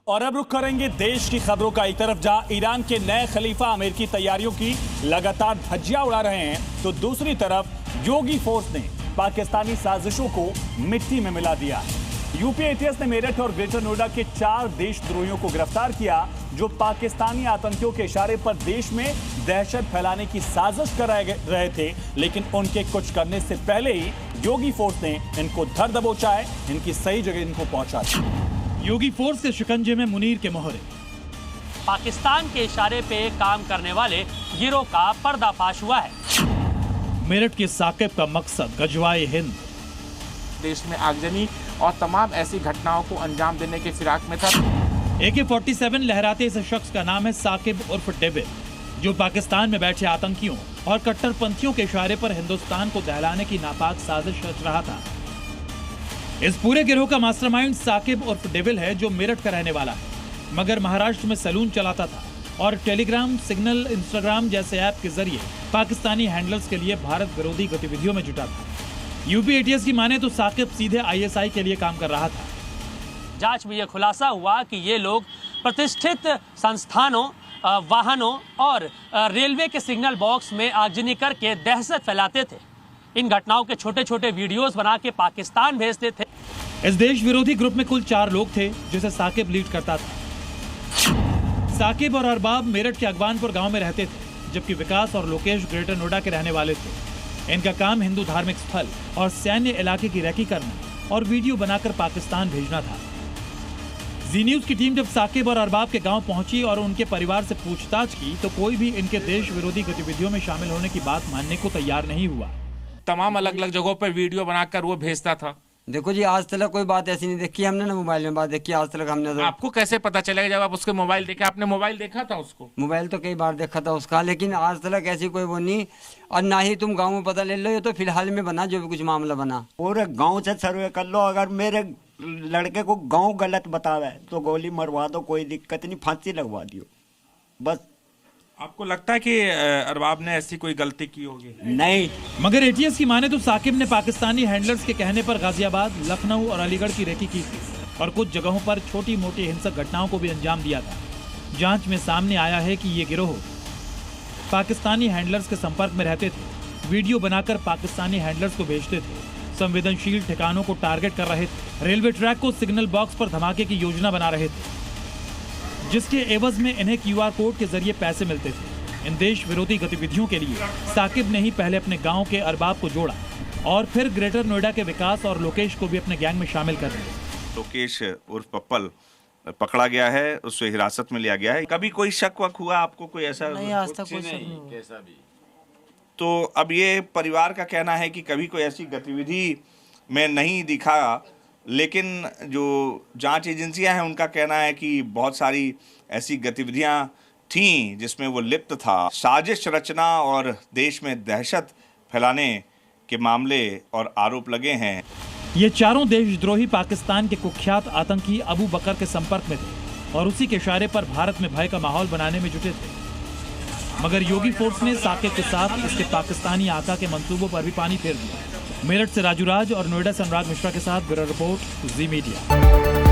और अब रुख करेंगे देश की खबरों का। एक तरफ जहां ईरान के नए खलीफा अमेरिकी तैयारियों की लगातार धज्जियां उड़ा रहे हैं, तो दूसरी तरफ योगी फोर्स ने पाकिस्तानी साजिशों को मिट्टी में मिला दिया। यूपी एटीएस ने मेरठ और ग्रेटर नोएडा के 4 देशद्रोहियों को गिरफ्तार किया, जो पाकिस्तानी आतंकियों के इशारे पर देश में दहशत फैलाने की साजिश कर रहे थे। लेकिन उनके कुछ करने से पहले ही योगी फोर्स ने इनको धर दबोचा है, इनकी सही जगह इनको पहुंचा दिया। योगी फोर्स के शिकंजे में मुनीर के मोहरे। पाकिस्तान के इशारे पे काम करने वाले गिरोह का पर्दाफाश हुआ है। मेरठ के साकिब का मकसद गजवाए हिंद। देश में आगजनी और तमाम ऐसी घटनाओं को अंजाम देने के फिराक में था। AK-47 लहराते इस शख्स का नाम है साकिब उर्फ डेविड, जो पाकिस्तान में बैठे आतंकियों और कट्टरपंथियों के इशारे पर हिंदुस्तान को दहलाने की नापाक साजिश रच रहा था। इस पूरे गिरोह का मास्टरमाइंड साकिब उर्फ डेविल है, जो मेरठ का रहने वाला है, मगर महाराष्ट्र में सैलून चलाता था और टेलीग्राम, सिग्नल, इंस्टाग्राम जैसे ऐप के जरिए पाकिस्तानी हैंडलर्स के लिए भारत विरोधी गतिविधियों में जुटा था। यूपी एटीएस की माने तो साकिब सीधे ISI के लिए काम कर रहा था। जांच में यह खुलासा हुआ कि ये लोग प्रतिष्ठित संस्थानों, वाहनों और रेलवे के सिग्नल बॉक्स में आगजनी करके दहशत फैलाते थे। इन घटनाओं के छोटे छोटे वीडियोस बना के पाकिस्तान भेजते थे। इस देश विरोधी ग्रुप में कुल 4 लोग थे, जिसे साकिब लीड करता था। साकिब और अरबाब मेरठ के अगवानपुर गांव में रहते थे, जबकि विकास और लोकेश ग्रेटर नोएडा के रहने वाले थे। इनका काम हिंदू धार्मिक स्थल और सैन्य इलाके की रैकी करना और वीडियो बनाकर पाकिस्तान भेजना था। जी न्यूज की टीम जब साकिब और अरबाब के गांव पहुंची और उनके परिवार से पूछताछ की, तो कोई भी इनके देश विरोधी गतिविधियों में शामिल होने की बात मानने को तैयार नहीं हुआ। तमाम अलग अलग जगहों पर वीडियो बनाकर वो भेजता था। देखो जी, आज तक कोई बात ऐसी नहीं देखी हमने, ना मोबाइल में बात देखी आज तक हमने। तो आपको कैसे पता चलेगा जब आप उसके मोबाइल देखे? आपने मोबाइल देखा था उसको? मोबाइल तो कई बार देखा था उसका, लेकिन आज तक ऐसी कोई वो नहीं। और ना ही तुम गांव में पता ले लो, ये तो फिलहाल में बना जो भी कुछ मामला बना। पूरे गांव से सर्वे कर लो, अगर मेरे लड़के को गांव गलत बतावे तो गोली मरवा दो, कोई दिक्कत नहीं, फांसी लगवा दियो बस। आपको लगता है कि अरबाब ने ऐसी कोई गलती की होगी? नहीं। मगर एटीएस की माने तो साकिब ने पाकिस्तानी हैंडलर्स के कहने पर गाजियाबाद, लखनऊ और अलीगढ़ की रेकी की थी और कुछ जगहों पर छोटी मोटी हिंसक घटनाओं को भी अंजाम दिया था। जांच में सामने आया है कि ये गिरोह पाकिस्तानी हैंडलर्स के संपर्क में रहते थे, वीडियो बनाकर पाकिस्तानी हैंडलर्स को भेजते थे, संवेदनशील ठिकानों को टारगेट कर रहे थे, रेलवे ट्रैक को सिग्नल बॉक्स पर धमाके की योजना बना रहे थे, जिसके एवज में इन्हें QR कोड के जरिए पैसे मिलते थे। इन देश विरोधी गतिविधियों के लिए साकिब ने ही पहले अपने गांव के अरबाब को जोड़ा और फिर ग्रेटर नोएडा के विकास और लोकेश को भी अपने गैंग में शामिल कर दिया। लोकेश उर्फ पप्पल पकड़ा गया है, उससे हिरासत में लिया गया है। कभी कोई शक वक हुआ आपको? कोई ऐसा नहीं, आज तक कोई शक नहीं कैसा भी। तो अब ये परिवार का कहना है कि कभी कोई ऐसी गतिविधि में नहीं दिखा, लेकिन जो जांच एजेंसियां हैं उनका कहना है कि बहुत सारी ऐसी गतिविधियां थीं जिसमें वो लिप्त था। साजिश रचना और देश में दहशत फैलाने के मामले और आरोप लगे हैं। ये चारों देशद्रोही पाकिस्तान के कुख्यात आतंकी अबू बकर के संपर्क में थे और उसी के इशारे पर भारत में भय का माहौल बनाने में जुटे थे। मगर योगी फोर्स ने साकिब के साथ इसके पाकिस्तानी आका के मंसूबों पर भी पानी फेर दिया। मेरठ से राजू राज और नोएडा से अनुराग मिश्रा के साथ ब्यूरो रिपोर्ट, जी मीडिया।